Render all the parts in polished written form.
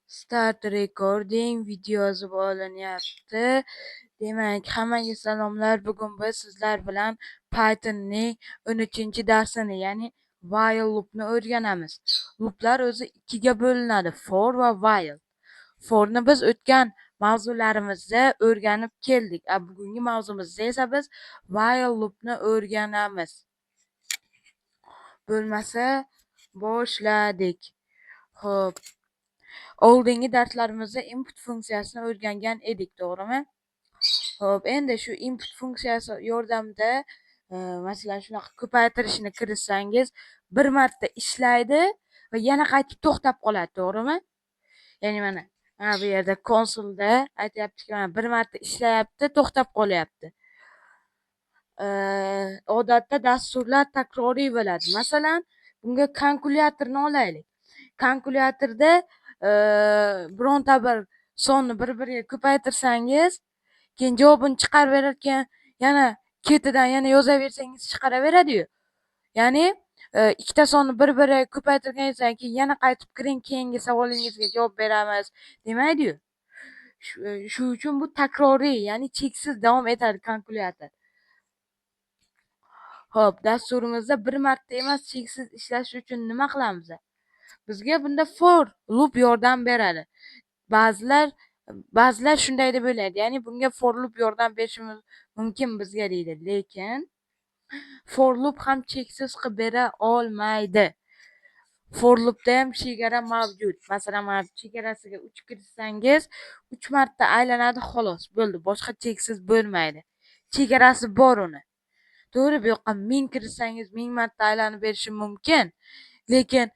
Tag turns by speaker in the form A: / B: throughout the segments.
A: Start recording video yozib olinyapti. Demak, hammaga salomlar. Bugun biz sizlar bilan Pythonning 13-darsini, ya'ni while loopni o'rganamiz. Looplar o'zi ikkiga bo'linadi: for va while. Forni biz o'tgan mavzularimizda o'rganib keldik. Bugungi mavzumizda esa biz while loopni o'rganamiz. Bo'lmasa boshladik. Xo'p, oldingi darslarimizda input funksiyasini o'rgangan edik, to'g'rimi? Xo'p, endi shu input funksiyasi yordamida masalan shunaqa ko'paytirishni kiritsangiz bir marta ishlaydi va yana qaytib to'xtab qoladi, to'g'rimi? Ya'ni mana bu yerda konsolda aytyaptiki, mana bir marta ishlayapti, to'xtab qolyapti. Odatda dasturlar takroriy bo'ladi. Masalan, bunga kalkulyatorni olaylik. Kalkulyatorda bironta bir sonni bir-biriga ko'paytirsangiz, keyin javobini chiqarib berarkan, yana ketidan yana yozaversangiz chiqaraveradi-yu. Ya'ni ikkita sonni bir-biriga ko'paytirganingizdan keyin yana qaytib kiring, keyingi savolingizga javob beramiz demaydi-yu. Shu uchun bu takroriy, ya'ni cheksiz davom etadi kalkulyator. Xo'p, dasturimizda bir marta emas, cheksiz ishlash uchun nima qilamiz? Bizga bunda for loop yordam beradi. Ba'zilar shunday deb o'ylaydi, ya'ni bunga for loop yordam berishi mumkin bizga deydi, lekin for loop ham cheksiz qilib bera olmaydi. For loopda ham chegara mavjud. Masalan, mana chegarasiga 3 kiritsangiz, 3 marta aylanadi, xolos, bo'ldi. Boshqa cheksiz bo'lmaydi. Chegarasi bor uni. To'g'ri, bu yoqqa 1000 kiritsangiz 1000 marta aylanib berishi mumkin. Lekin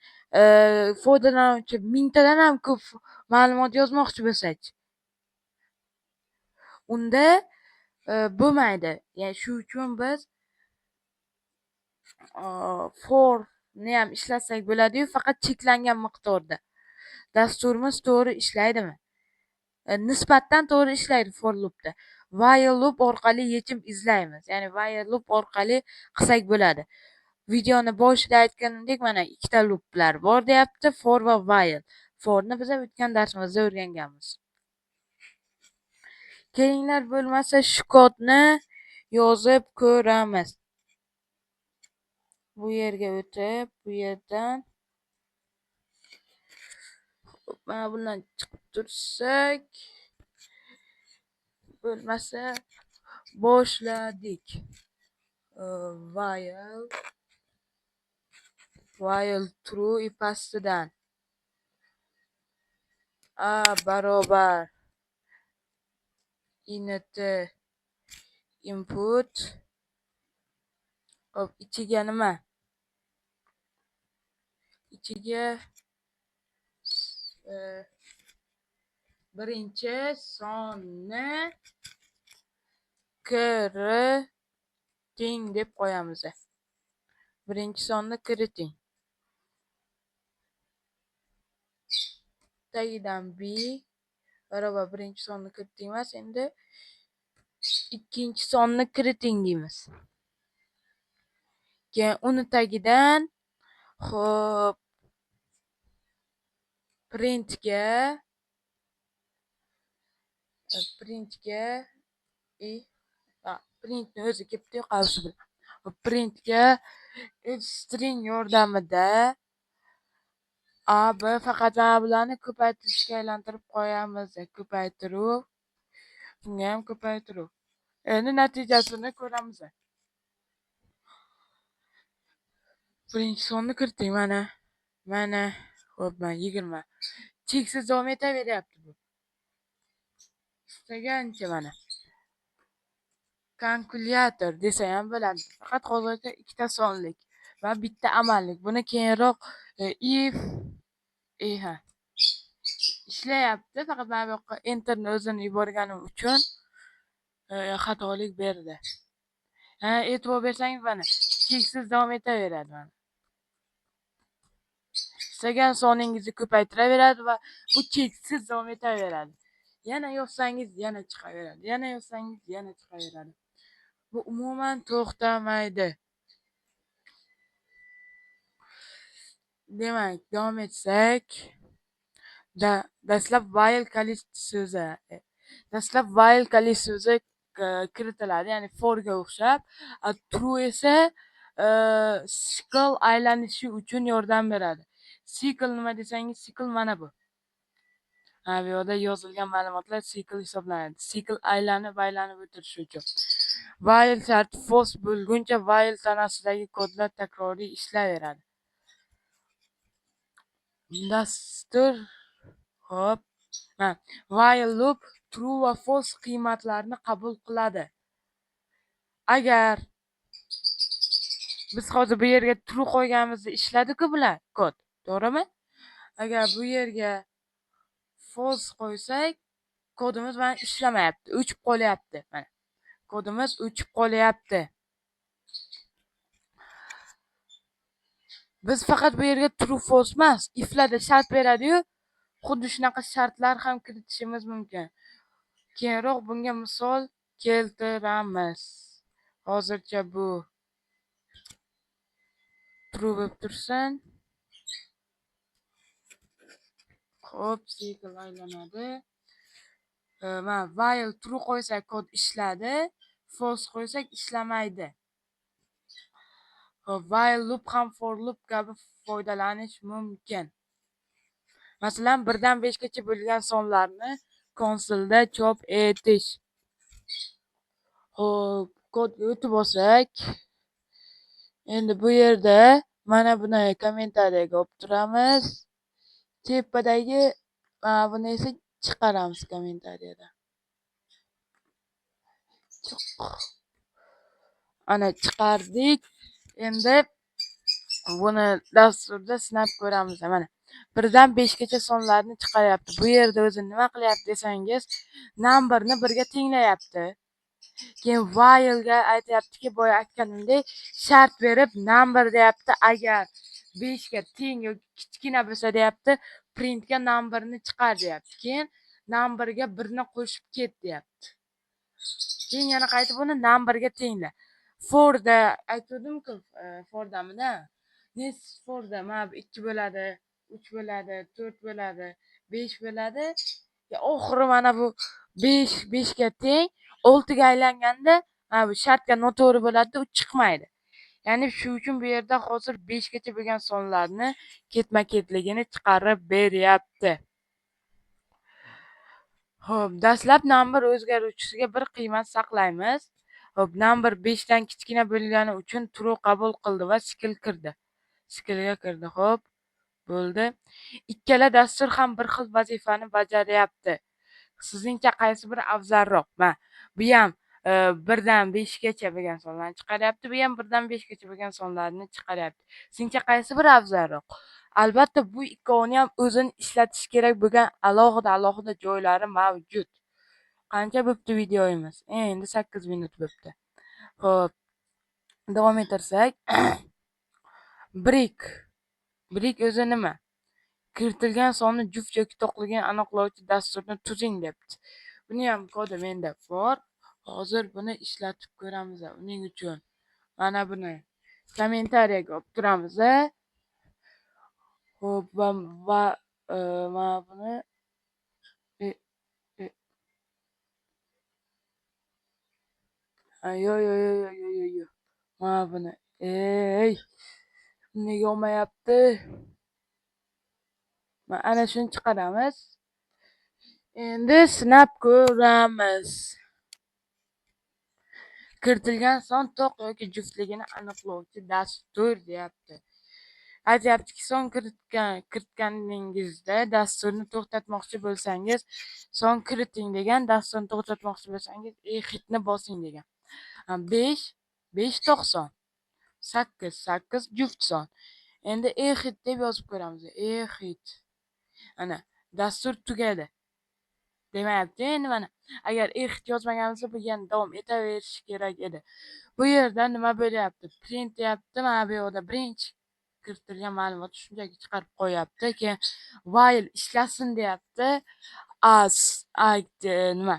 A: foydalanuvchi 1000 tadan ham ko'p ma'lumot yozmoqchi bo'lsa-chi, unda bo'lmaydi. Ya'ni shu uchun biz forni ham ishlatsak bo'ladi-yu, faqat cheklangan miqdorda. Dasturimiz to'g'ri ishlaydimi? Nisbatan to'g'ri ishlaydi for loopda. While loop orqali yechim izlaymiz. Ya'ni while loop orqali qilsak bo'ladi. Videoni boshida aytganimdek, mana ikkita looplar bor deyapti, for va while. Forni biz o'tgan darsimizda o'rganganmiz. Kelinglar, bo'lmasa shu kodni yozib ko'ramiz. Bu yerga o'tib, bu yerdan mana bundan chiqib tursak, bo'lmasa boshladik. While true pastidan a barobar int input. Hop, ichiga nima? Ichiga birinchi sonni kiriting deb qo'yamiz. Birinchi sonni kiriting. Tagidan b barobar birinchi sonni kiriting emas, endi ikkinchi sonni kiriting deymiz. Keyin uni tagidan xo'p printga printni o'zi kelibdi, qavsi bilan. Printga string yordamida b faqat mana bularni ko'paytirishga aylantirib qo'yamiz. Ko'paytiruv, bunga ham ko'paytiruv. Endi natijasini ko'ramiz. Birinchi sonni kiriting, mana xo'p, mana 20. Cheksiz davom etaveryapti bu. Istagancha mana kalkulyator desa ham bo'ladi. Faqat hozircha ikkita sonlik va bitta amallik. Buni keyinroq if ishlayapti. Faqat mana bu yoqqa enterni o'zini yuborganim uchun xatolik berdi. E'tibor bersangiz, mana cheksiz davom etaveradi. Mana istagan soningizni ko'paytiraveradi va bu cheksiz davom etaveradi. Yana yozsangiz yana chiqaveradi. Yana yozsangiz yana chiqaveradi. Bu umuman to'xtamaydi. Demak, davom etsak, dastlab while kalit so'zi dastlab while kalit so'zi kiritiladi, ya'ni forga o'xshab. True esa sikl aylanishi uchun yordam beradi. Sikl nima desangiz, sikl mana bu. Bu yerda yozilgan ma'lumotlar sikl hisoblanadi. Sikl aylanib o'tirishi uchun. While sharti false bo'lguncha while tanasidagi kodlar takroriy ishlayveradi. Dastur hop. While loop true va false qiymatlarni qabul qiladi. Agar biz hozir bu yerga true qo'yganimizda ishladi-ku bular kod, to'g'rimi? Agar bu yerga false qo'ysak, kodimiz mana ishlamayapti, o'chib qolyapti. Mana kodimiz o'chib qolyapti. Biz faqat bu yerga true false emas, iflarda shart beradi-yu, xuddi shunaqa shartlar ham kiritishimiz mumkin. Keyinroq bunga misol keltiramiz. Hozircha bu true bo'lib tursin. Xo'p, cycle aylanadi. While true qo'ysak kod ishladi, false qo'ysak ishlamaydi. While loop ham for loop kabi foydalanish mumkin. Masalan, 1 dan 5 gacha bo'lgan sonlarni konsolda chop etish. Xo'p, kodga o'tib olsak, endi bu yerda mana buni kommentariyaga olib turamiz. Tepadagi buni esa chiqaramiz kommentariyadan. Ana chiqardik. Endi buni dasturda sinab ko'ramiz. Mana 1 dan 5 gacha sonlarni chiqaryapti. Bu yerda o'zi nima qilyapti desangiz, numberni 1 ga tenglayapti. Keyin while ga aytayaptiki, boya aytganimdek shart berib number deyapti. Agar 5 ga teng yoki kichkina bo'lsa deyapti, printga numberni chiqar deyapti. Keyin numberga 1 ni qo'shib ket deyapti. Keyin yana qaytib uni numberga tengla. Forda aytdim-ku, fordamida nes forda mana 2 bo'ladi, 3 bo'ladi, 4 bo'ladi, 5 bo'ladi. Oxiri mana bu 5 ga teng 6 ga aylanganda mana bu shartga noto'g'ri bo'ladi, u chiqmaydi. Ya'ni shu uchun bu yerda hozir 5 gacha bo'lgan sonlarni ketma-ketligini chiqarib beryapti. Xo'p, dastlab number o'zgaruvchisiga bir qiymat saqlaymiz. Xo'p, number 5 dan kichkina bo'lgani uchun true qabul qildi va skill kirdi. Skillga kirdi. Xo'p, bo'ldi. Ikkala dastur ham bir xil vazifani bajaryapti. Sizningcha qaysi biri afzalroq? Bu ham 1 dan 5 gacha bo'lgan sonlarni chiqaryapti, bu ham 1 dan 5 gacha bo'lgan sonlarni chiqaryapti. Sizningcha qaysi biri afzalroq? Albatta bu ikkovini ham o'zini ishlatish kerak bo'lgan alohida joylari mavjud. Qancha bo'pti videoyimiz? Endi 8 minut bo'pti. Xo'p, davom ettirsak. Break o'zi nima? Kiritilgan sonni juft yoki to'qligini aniqlovchi dasturni tuzing debdi. Buni ham kodi menda bor. Hozir buni ishlatib ko'ramiz. Uning uchun mana buni kommentariyaga olib turamiz. Xo'p, va mana buni yo. Mana buni. Nega olmayapti? Ana shuni chiqaramiz. Endi sinab ko'ramiz. Kiritilgan son to'q yoki juftligini aniqlovchi dastur deyapti. Aytyaptiki, son kiritganingizda dasturni to'xtatmoqchi bo'lsangiz, son kiriting degan, dasturni to'xtatmoqchi bo'lsangiz, hitni bosing degan. 5 to'q son, 8 juft son. Endi hit deb yozib ko'ramiz. Hit. Ana, dastur tugadi. Demayapti endi mana. Agar hit yozmaganimizda bu yana davom etaverishi kerak edi. Bu yerda nima bo'lyapti? Print deyapti, mana bu yerda birinchi kiritilgan ma'lumotni shunchaki chiqarib qo'yapti. Keyin while ishlasin deyapti. Nima?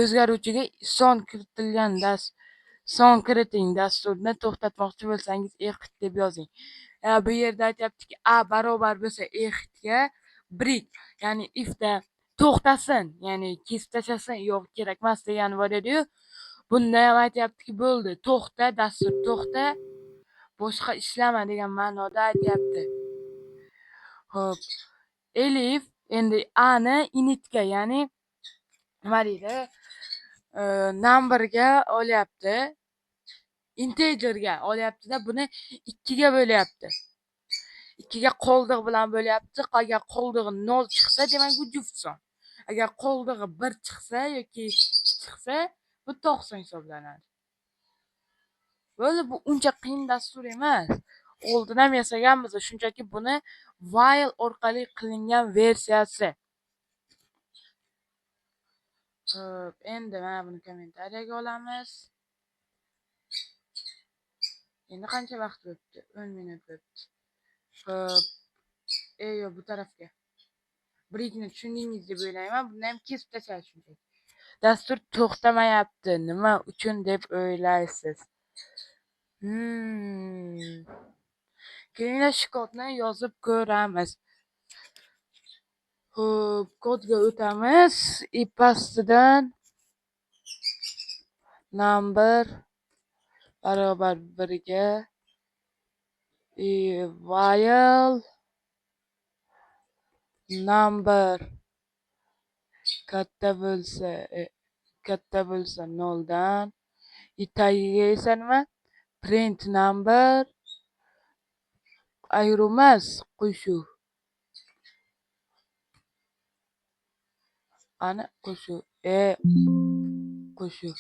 A: O'zgaruvchiga son kiritilgan son kiriting dasturni to'xtatmoqchi bo'lsangiz hit deb yozing. Bu yerda aytayaptiki, a barobar bo'lsa hitga, break, ya'ni ifda to'xtasin, ya'ni kesib tashlasin, yo'q kerak emas degani bor edi-yu. Bunda ham aytyaptiki, bo'ldi, to'xta, dastur to'xta, boshqa ishlama degan ma'noda aytyapti. Xo'p, elif endi ani initga, ya'ni nima deydi, numberga olyapti, integerga olyapti-da, buni 2 ga bo'lyapti. 2 ga qoldiq bilan bo'lyapti. Agar qoldig'i 0 chiqsa, demak bu juft son. Agar qoldig'i 1 chiqsa yoki 2 chiqsa, bu tog' son hisoblanadi. Bo'ldi, bu uncha qiyin dastur emas. Oldin ham yasaganmiz, shunchaki buni while orqali qilingan versiyasi. Xo'p, endi mana buni kommentariyaga olamiz. Endi qancha vaqt o'tdi? 10 minut o'tdi. Xo'p, yo'q, bu tarafga. Breakni tushundingiz deb o'ylayman. Buni ham kesib tashlash shunchaki. Dastur to'xtamayapti. Nima uchun deb o'ylaysiz? Kelinglar shu kodni yozib ko'ramiz. Xo'p, kodga o'tamiz. I pastidan number barobar 1 ga while number katta bo'lsa 0 dan tagiga esa nima? Print number ayruv emas, qo'shuv. Ana qo'shuv, qo'shuv.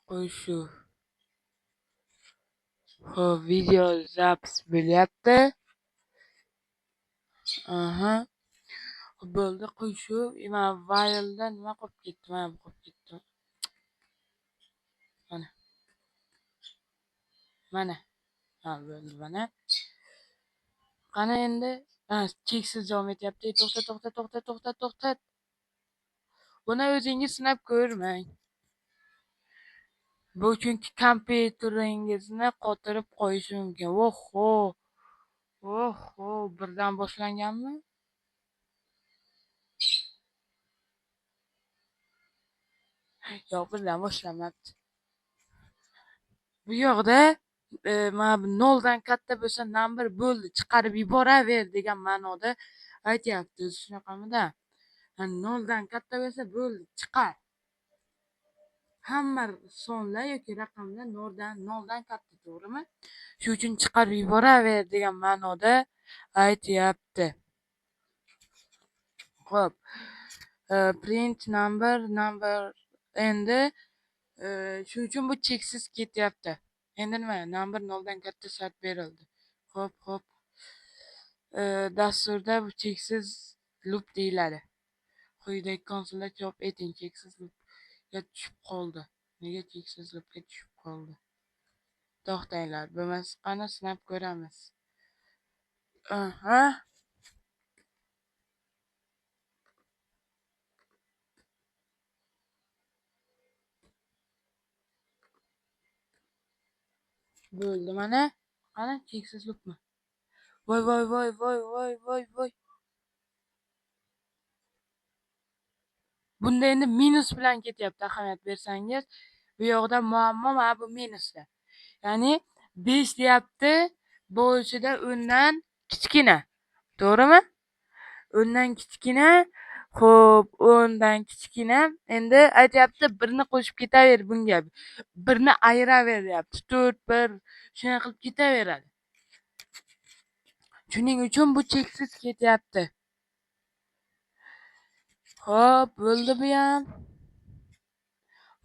A: Qo'shuv. Xo'p, video zapis bo'lyapti. Aha. Bo'ldi, qo'shuv. Mana while'da nima qolib ketdi? Mana bu qolib ketdi. Mana. Ha, bo'ldi, mana. Qani endi? Cheksiz davom etyapti. To'xta. Buni o'zingiz sinab ko'rmang. Bu chunki kompyuteringizni qotirib qo'yishi mumkin. Oho, birdan boshlanganmi? Yo'q, birdan boshlanmabdi. Bu yoqda mana bu 0 dan katta bo'lsa number bo'ldi, chiqarib yuboraver degan ma'noda aytyapti. Shunaqami-da? 0 dan katta bo'lsa bo'ldi, chiqar. Hamma sonlar yoki raqamlar 0 dan katta, to'g'rimi? Shu uchun chiqarib yuboraver degan ma'noda aytyapti. Xo'p. Print number endi shu uchun bu cheksiz ketyapti. Endi nima? Number 0 dan katta shart berildi. Xo'p. Dasturda bu cheksiz loop deyiladi. Quyidagi konsolda chop eting, cheksiz loopga tushib qoldi. Nega cheksiz loopga tushib qoldi? To'xtanglar, bo'lmasa qani sinab ko'ramiz. Aha. Bo'ldi, mana. Qani cheksiz loopmi? Voy. Bunda endi minus bilan ketyapti, ahamiyat bersangiz. Bu yoqda muammo mana bu minusda. Ya'ni 5 deyapti, bo'lishida 10 dan kichkina. To'g'rimi? 10 dan kichkina. Xo'p, 10 dan kichkina. Endi aytyapti, 1 ni qo'shib ketaver bunga. 1 ni ayiraver deyapti. 4, 1 shunday qilib ketaveradi. Shuning uchun bu cheksiz ketyapti. Xo'p, bo'ldi bu ham.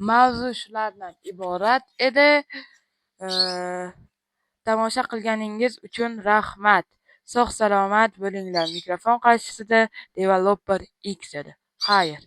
A: Mavzu shulardan iborat edi. Tomosha qilganingiz uchun rahmat. Sog' salomat bo'linglar. Mikrofon qarshisida Developer X edi. Xayr.